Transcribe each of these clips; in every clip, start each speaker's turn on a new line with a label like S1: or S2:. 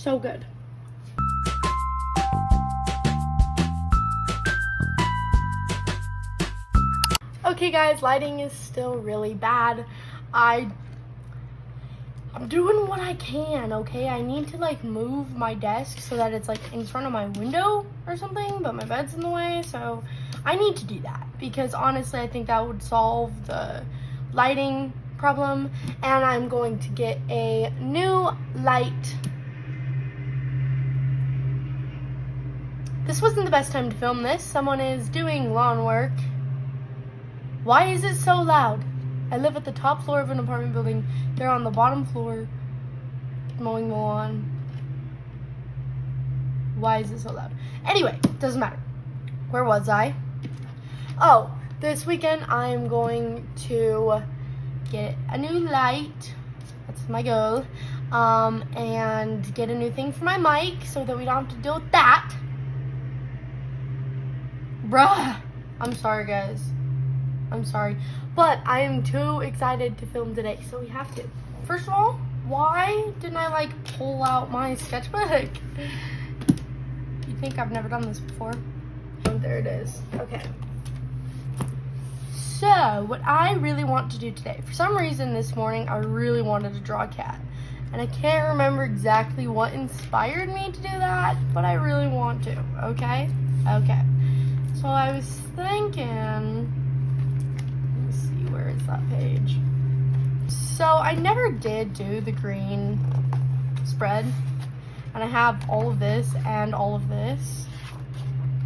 S1: So good. Okay guys, lighting is still really bad. I'm doing what I can, okay? I need to like move my desk so that it's like in front of my window or something, but my bed's in the way, so I need to do that because honestly I think that would solve the lighting problem. And I'm going to get a new light. This wasn't the best time to film this. Someone is doing lawn work. Why is it so loud? I live at the top floor of an apartment building. They're on the bottom floor mowing the lawn. Why is it so loud? Anyway, doesn't matter. Where was I? Oh, this weekend I'm going to get a new light. That's my goal. And get a new thing for my mic so that we don't have to deal with that. Bruh. I'm sorry, guys. I'm sorry. But I am too excited to film today, so we have to. First of all, why didn't I like pull out my sketchbook? You think I've never done this before? Oh, there it is. Okay. So, what I really want to do today, for some reason this morning, I really wanted to draw a cat. And I can't remember exactly what inspired me to do that, but I really want to, okay? Okay. So I was thinking, let me see, where is that page? So I never did do the green spread. And I have all of this and all of this.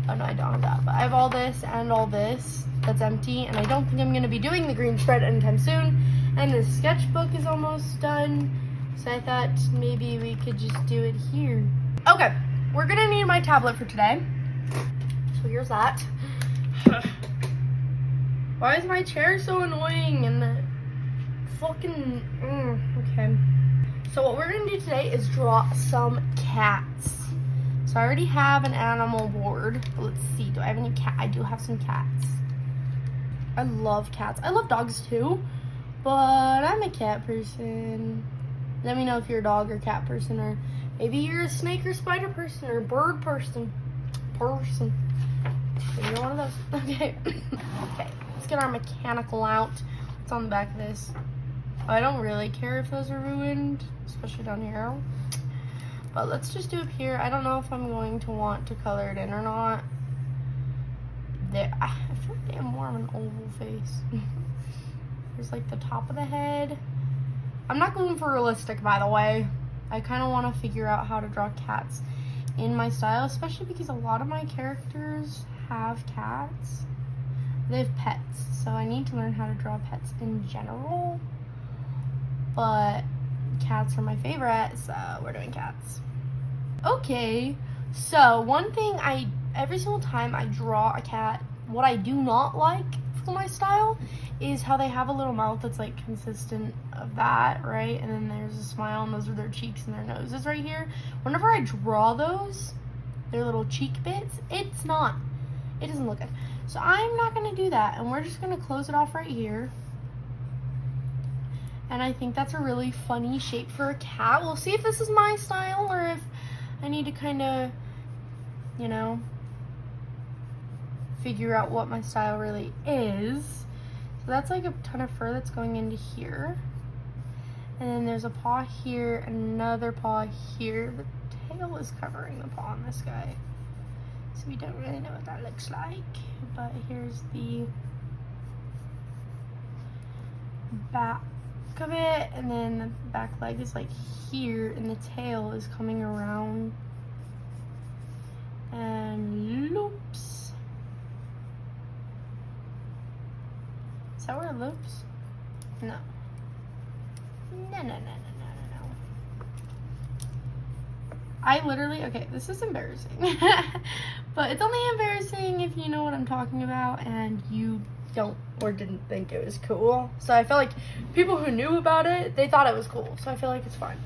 S1: Oh no, I don't have that, but I have all this and all this that's empty, and I don't think I'm gonna be doing the green spread anytime soon. And the sketchbook is almost done, so I thought maybe we could just do it here. Okay, we're gonna need my tablet for today. So here's that. Why is my chair so annoying and the fucking, okay. So what we're gonna do today is draw some cats. So I already have an animal board. Let's see, do I have any cat? I do have some cats. I love cats. I love dogs too, but I'm a cat person. Let me know if you're a dog or cat person, or maybe you're a snake or spider person or bird person. Maybe you're one of those. Okay. Okay, let's get our mechanical out. What's on the back of this? I don't really care if those are ruined, especially down here. But let's just do it here. I don't know if I'm going to want to color it in or not. There, I feel like they have more of an oval face. There's like the top of the head. I'm not going for realistic, by the way. I kind of want to figure out how to draw cats in my style, especially because a lot of my characters have cats. They have pets, so I need to learn how to draw pets in general. But cats are my favorite, so we're doing cats. Okay, so one thing every single time I draw a cat, what I do not like for my style is how they have a little mouth that's like consistent of that, right? And then there's a smile, and those are their cheeks and their noses right here. Whenever I draw those, their little cheek bits, it doesn't look good. So I'm not gonna do that, and we're just gonna close it off right here. And I think that's a really funny shape for a cat. We'll see if this is my style or if I need to kind of, you know, figure out what my style really is. So that's like a ton of fur that's going into here. And then there's a paw here, another paw here. The tail is covering the paw on this guy, so we don't really know what that looks like. But here's the back of it, and then the back leg is like here, and the tail is coming around and loops. Is that where it loops? No. No. I literally, okay, this is embarrassing. But it's only embarrassing if you know what I'm talking about and you don't or didn't think it was cool. So I feel like people who knew about it, they thought it was cool. So I feel like it's fine.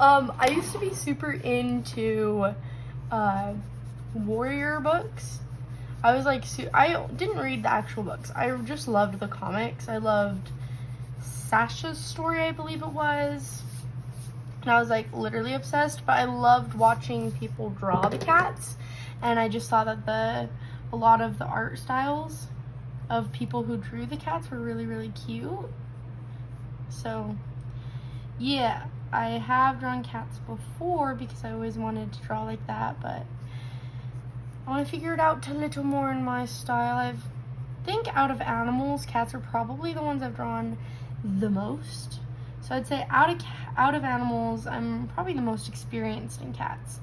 S1: I used to be super into warrior books. I was like, I didn't read the actual books. I just loved the comics. I loved Sasha's story, I believe it was. and I was like literally obsessed. But I loved watching people draw the cats, and I just thought that a lot of the art styles of people who drew the cats were really, really cute. So yeah, I have drawn cats before because I always wanted to draw like that, but I want to figure it out a little more in my style. I think out of animals, cats are probably the ones I've drawn the most. So I'd say out of animals, I'm probably the most experienced in cats,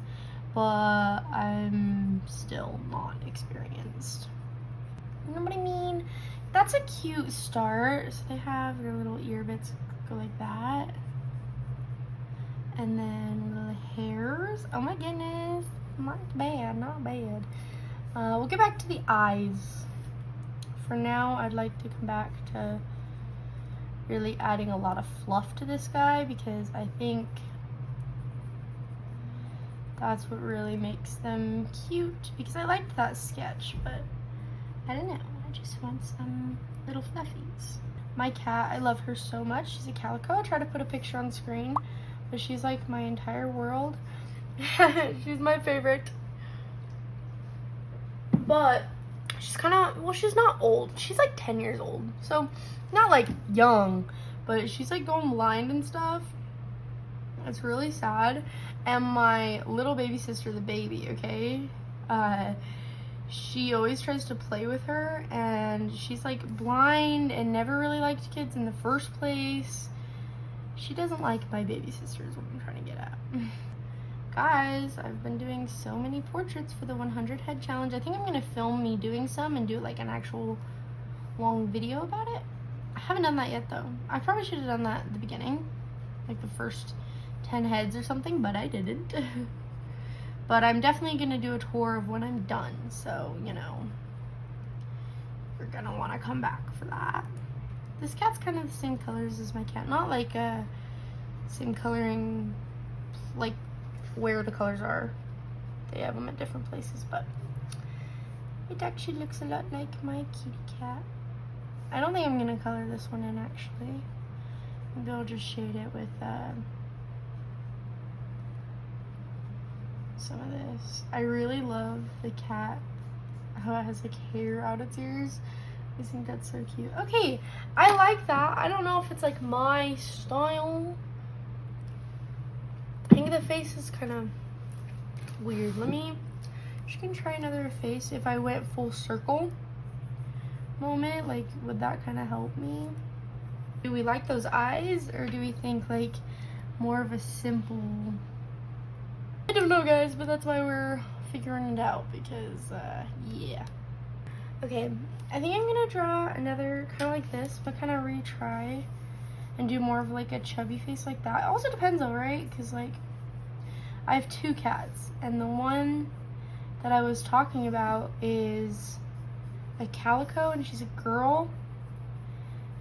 S1: but I'm still not experienced. You know what I mean? That's a cute start. So they have their little ear bits go like that. And then little hairs. Oh my goodness. Not bad, not bad. We'll get back to the eyes. For now, I'd like to come back to really adding a lot of fluff to this guy because I think that's what really makes them cute, because I liked that sketch, but I don't know, I just want some little fluffies. My cat, I love her so much. She's a calico. I try to put a picture on screen, but she's like my entire world. She's my favorite. But she's kind of, well, she's not old. She's like 10 years old. So not like young, but she's like going blind and stuff. It's really sad. And my little baby sister, the baby, okay, she always tries to play with her, and she's like blind and never really liked kids in the first place. She doesn't like my baby sister is what I'm trying to get at. Guys, I've been doing so many portraits for the 100 head challenge. I think I'm gonna film me doing some and do like an actual long video about it. I haven't done that yet though. I probably should have done that at the beginning, like the first 10 heads or something, but I didn't. But I'm definitely gonna do a tour of when I'm done, so you know, you're gonna want to come back for that. This cat's kind of the same colors as my cat, not like same coloring, like where the colors are. They have them at different places, but it actually looks a lot like my kitty cat. I don't think I'm gonna color this one in actually. Maybe I'll just shade it with some of this. I really love the cat, how it has like hair out its ears. I think that's so cute. Okay, I like that. I don't know if it's like my style. I think the face is kind of weird. Let me, she can try another face. If I went full circle moment, like would that kind of help me? Do we like those eyes, or do we think like more of a simple, I don't know guys, but that's why we're figuring it out, because yeah. Okay, I think I'm gonna draw another kind of like this, but kind of retry and do more of like a chubby face like that. It also depends though, right? Because like I have two cats, and the one that I was talking about is a calico, and she's a girl,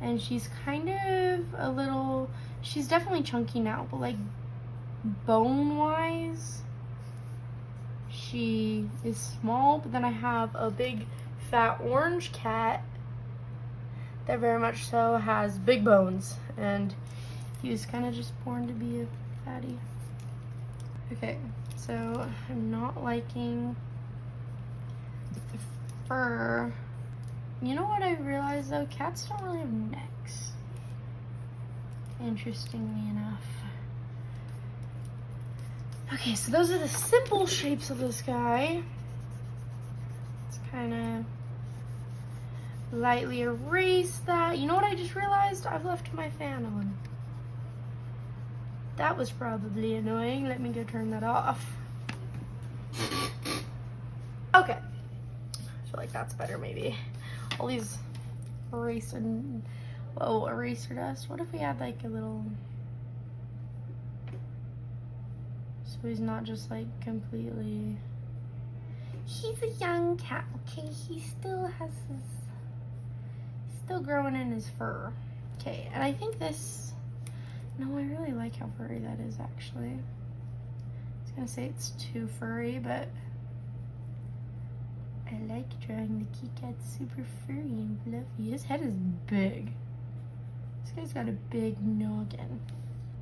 S1: and she's kind of a little, she's definitely chunky now, but like bone wise she is small. But then I have a big fat orange cat that very much so has big bones, and he was kind of just born to be a fatty. Okay, so I'm not liking the fur. You know what I realized though? Cats don't really have necks, interestingly enough. Okay, so those are the simple shapes of this guy. Let's kind of lightly erase that. You know what I just realized? I've left my fan on. That was probably annoying. Let me go turn that off. Okay. I feel like that's better maybe. All these eraser dust. What if we had like a little, so he's not just like completely, he's a young cat, okay? He still has his, still growing in his fur. Okay, and I think this, no, I really like how furry that is actually. I was gonna say it's too furry, but I like drawing the kitty cat super furry and fluffy. His head is big. This guy's got a big noggin.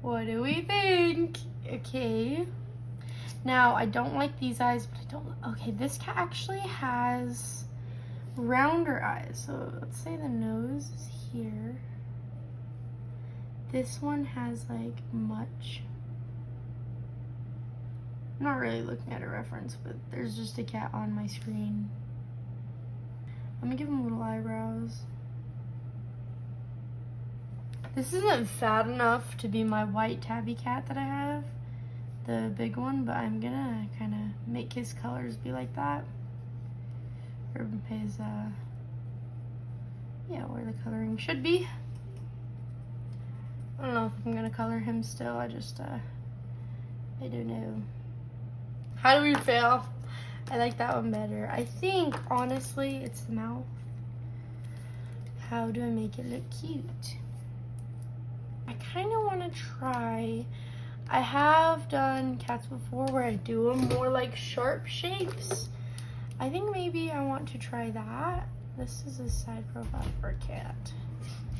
S1: What do we think? Okay. Now, I don't like these eyes, but I don't, okay, this cat actually has rounder eyes. So let's say the nose is here. This one has like much. I'm not really looking at a reference, but there's just a cat on my screen. Let me give him little eyebrows. This isn't fat enough to be my white tabby cat that I have, the big one, but I'm gonna kind of make his colors be like that. Or his, yeah, where the coloring should be. I don't know if I'm gonna color him still, I don't know. How do we fail? I like that one better. I think, honestly, it's the mouth. How do I make it look cute? I kind of want to try, I have done cats before where I do them more like sharp shapes. I think maybe I want to try that. This is a side profile for a cat.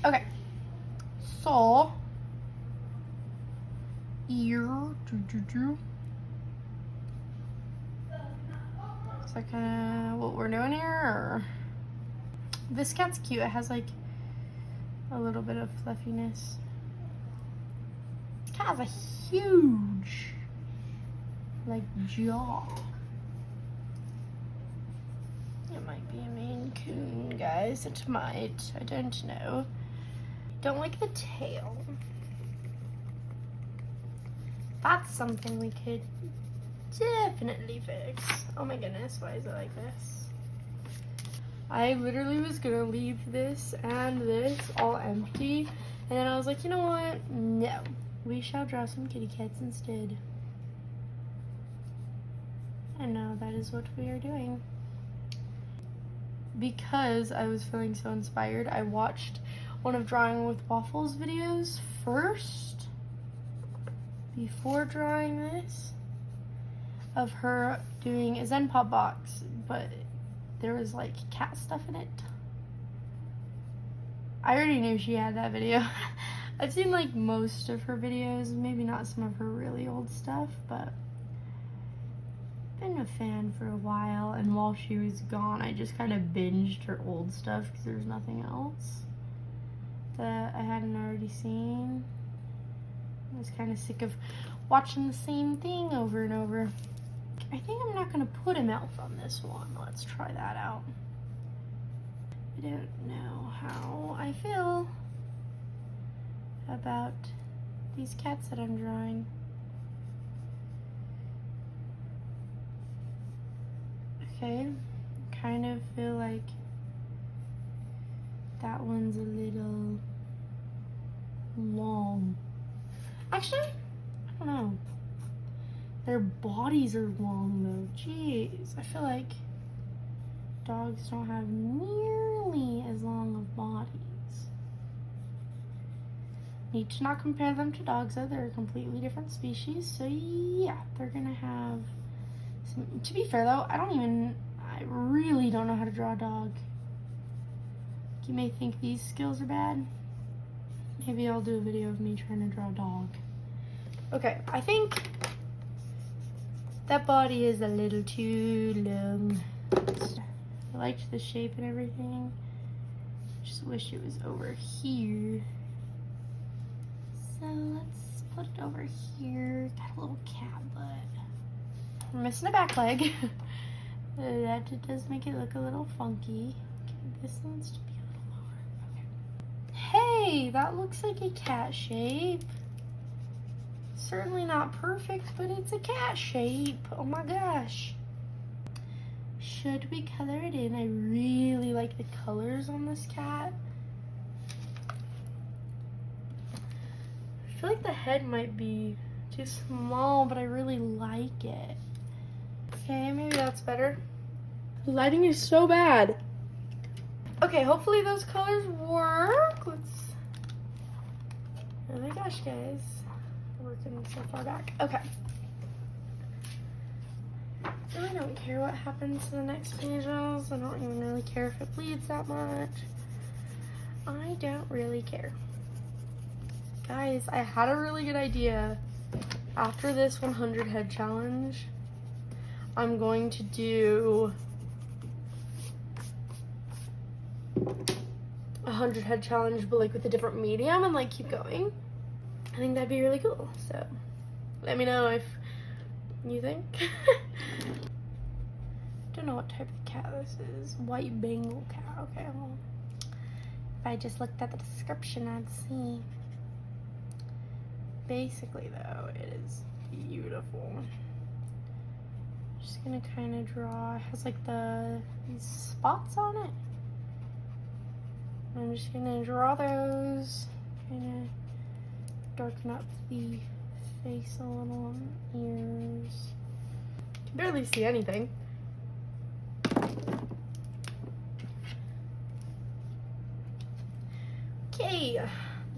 S1: Okay, so, ear, is that kind of what we're doing here, or? This cat's cute, it has like a little bit of fluffiness. This cat has a huge, like, jaw. It might be a Maine Coon, guys, it might, I don't know. Don't like the tail. That's something we could definitely fix. Oh my goodness, why is it like this? I literally was gonna leave this and this all empty, and then I was like, you know what? No, we shall draw some kitty cats instead. And now that is what we are doing. Because I was feeling so inspired, I watched one of Drawing with Waffles videos first, before drawing this, of her doing a Zen Pop box, but there was like cat stuff in it. I already knew she had that video. I've seen like most of her videos, maybe not some of her really old stuff, but been a fan for a while, and while she was gone I just kind of binged her old stuff because there's nothing else that I hadn't already seen. I was kind of sick of watching the same thing over and over. I think I'm not going to put a mouth on this one. Let's try that out. I don't know how I feel about these cats that I'm drawing. Okay, kind of feel like that one's a little long. Actually, I don't know. Their bodies are long though. Jeez, I feel like dogs don't have nearly as long of bodies. Need to not compare them to dogs though. They're a completely different species. So yeah, they're gonna have some. To be fair though, I really don't know how to draw a dog. You may think these skills are bad. Maybe I'll do a video of me trying to draw a dog. Okay, I think that body is a little too long. I liked the shape and everything. Just wish it was over here. So let's put it over here. Got a little cat butt. We're missing a back leg. That does make it look a little funky. Okay, this needs to be a little lower. Okay. Hey, that looks like a cat shape. Certainly not perfect, but it's a cat shape. Oh my gosh. Should we color it in? I really like the colors on this cat. I feel like the head might be too small, but I really like it. Okay, maybe that's better. The lighting is so bad. Okay, hopefully those colors work. Oh my gosh, guys. Working so far back. Okay. I really don't care what happens to the next pages. I don't even really care if it bleeds that much. I don't really care. Guys, I had a really good idea. After this 100 head challenge, I'm going to do 100 head challenge, but like with a different medium and like keep going. I think that'd be really cool. So let me know if you think. Don't know what type of cat this is. White Bengal cat. Okay, well, if I just looked at the description, I'd see. Basically, though, it is beautiful. Just gonna kind of draw. It has like these spots on it. I'm just gonna draw those. Kind of darken up the face a little, ears. Can barely see anything. Okay,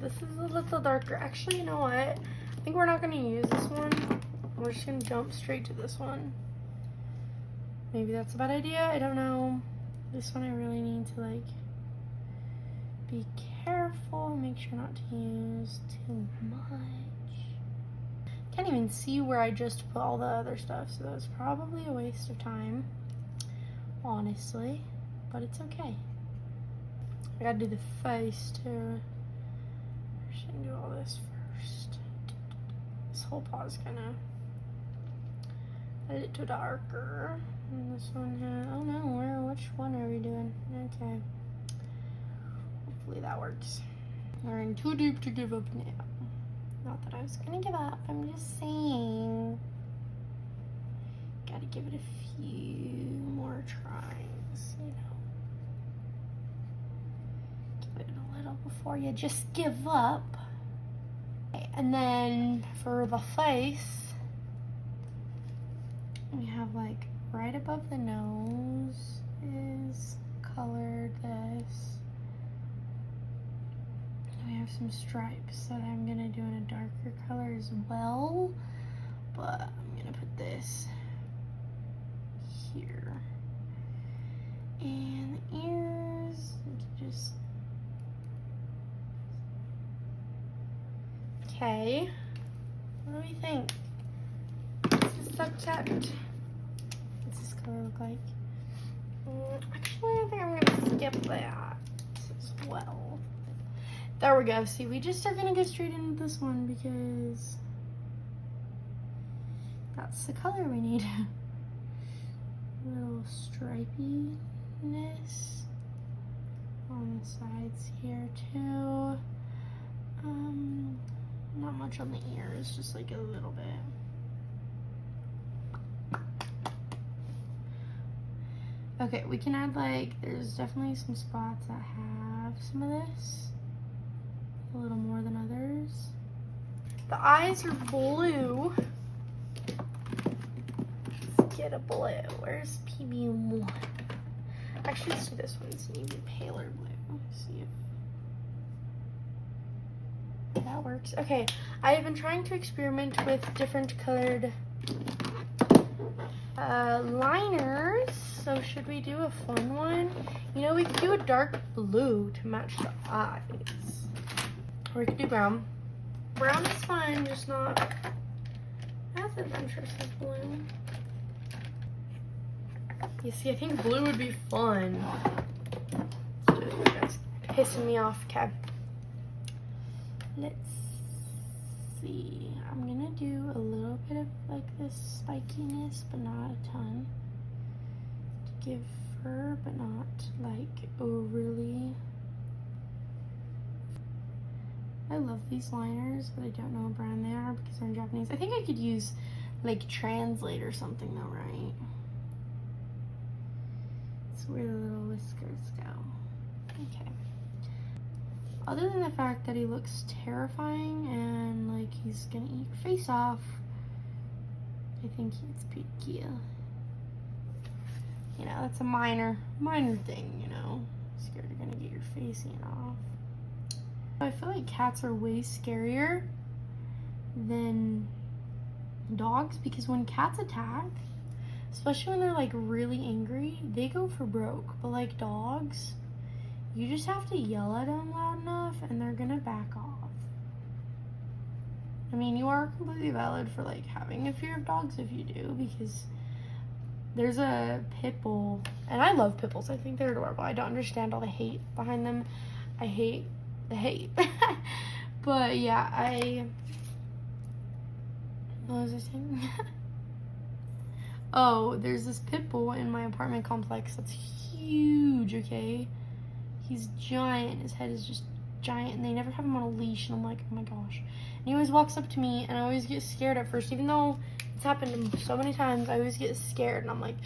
S1: this is a little darker. Actually, you know what? I think we're not gonna use this one. We're just gonna jump straight to this one. Maybe that's a bad idea, I don't know. This one I really need to like be careful, make sure not to use too much. Can't even see where I just put all the other stuff, so that was probably a waste of time, honestly, but it's okay. I gotta do the face too. I shouldn't do all this first. This whole paw's kinda a little darker. And this one here, oh no, which one are we doing? Okay. Hopefully that works. We're in too deep to give up now. Not that I was gonna give up, I'm just saying. Gotta give it a few more tries, you know. Give it a little before you just give up. Okay, and then for the face, we have like right above the nose is colored this. We have some stripes that I'm gonna do in a darker color as well, but I'm gonna put this here. And the ears, just okay. What do we think? This is subject. What's this color look like? Actually, I think I'm gonna skip that as well. There we go. See, we just are gonna go straight into this one because that's the color we need. A little stripiness on the sides here too. Not much on the ears, just like a little bit. Okay, we can add like, there's definitely some spots that have some of this. A little more than others. The eyes are blue. Let's get a blue. Where's PB1? Actually, let's do this one. It's an even paler blue. See if that works. Okay, I have been trying to experiment with different colored liners. So should we do a fun one? You know, we could do a dark blue to match the eyes. Or we could do brown. Brown is fine, just not as adventurous as blue. You see, I think blue would be fun. That's pissing me off. Okay. Let's see. I'm gonna do a little bit of like this spikiness, but not a ton. To give fur, but not like overly. I love these liners, but I don't know what brand they are because they're in Japanese. I think I could use like Translate or something though, right? That's where the little whiskers go. Okay. Other than the fact that he looks terrifying and like he's gonna eat your face off, I think it's pretty cute. You know, that's a minor thing, you know. Scared you're gonna get your face eaten off. I feel like cats are way scarier than dogs because when cats attack, especially when they're like really angry, they go for broke. But like dogs, you just have to yell at them loud enough and they're gonna back off. I mean, you are completely valid for like having a fear of dogs if you do, because there's a pit bull, and I love pit bulls. I think they're adorable. I don't understand all the hate behind them. I hate the hate. But yeah, what was I saying? Oh, there's this pit bull in my apartment complex that's huge, okay? He's giant. His head is just giant, and they never have him on a leash, and I'm like, oh my gosh. And he always walks up to me, and I always get scared at first, even though it's happened so many times. I always get scared, and I'm like,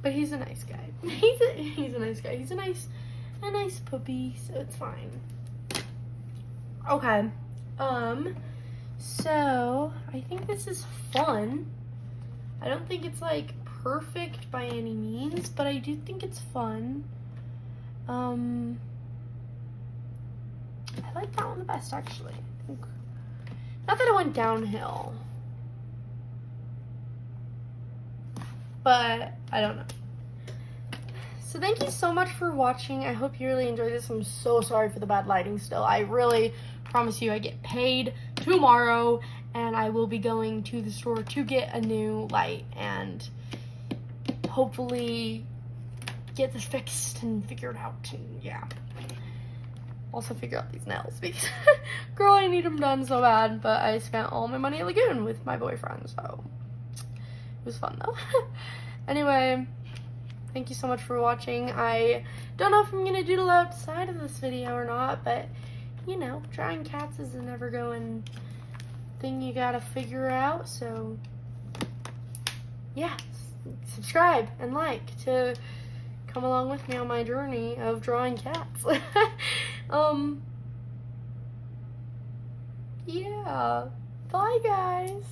S1: but he's a nice guy. He's a nice guy. He's a nice puppy, so it's fine. Okay, so I think this is fun. I don't think it's like perfect by any means, but I do think it's fun. I like that one the best, actually. Not that it went downhill, but I don't know. So thank you so much for watching. I hope you really enjoyed this. I'm so sorry for the bad lighting still. I really promise you I get paid tomorrow, and I will be going to the store to get a new light and hopefully get this fixed and figured out, and yeah. Also figure out these nails because girl, I need them done so bad, but I spent all my money at Lagoon with my boyfriend, so it was fun though. Anyway, thank you so much for watching. I don't know if I'm gonna doodle outside of this video or not, but you know, drawing cats is a never going thing you gotta figure out, so yeah, subscribe and like to come along with me on my journey of drawing cats. Yeah, bye guys.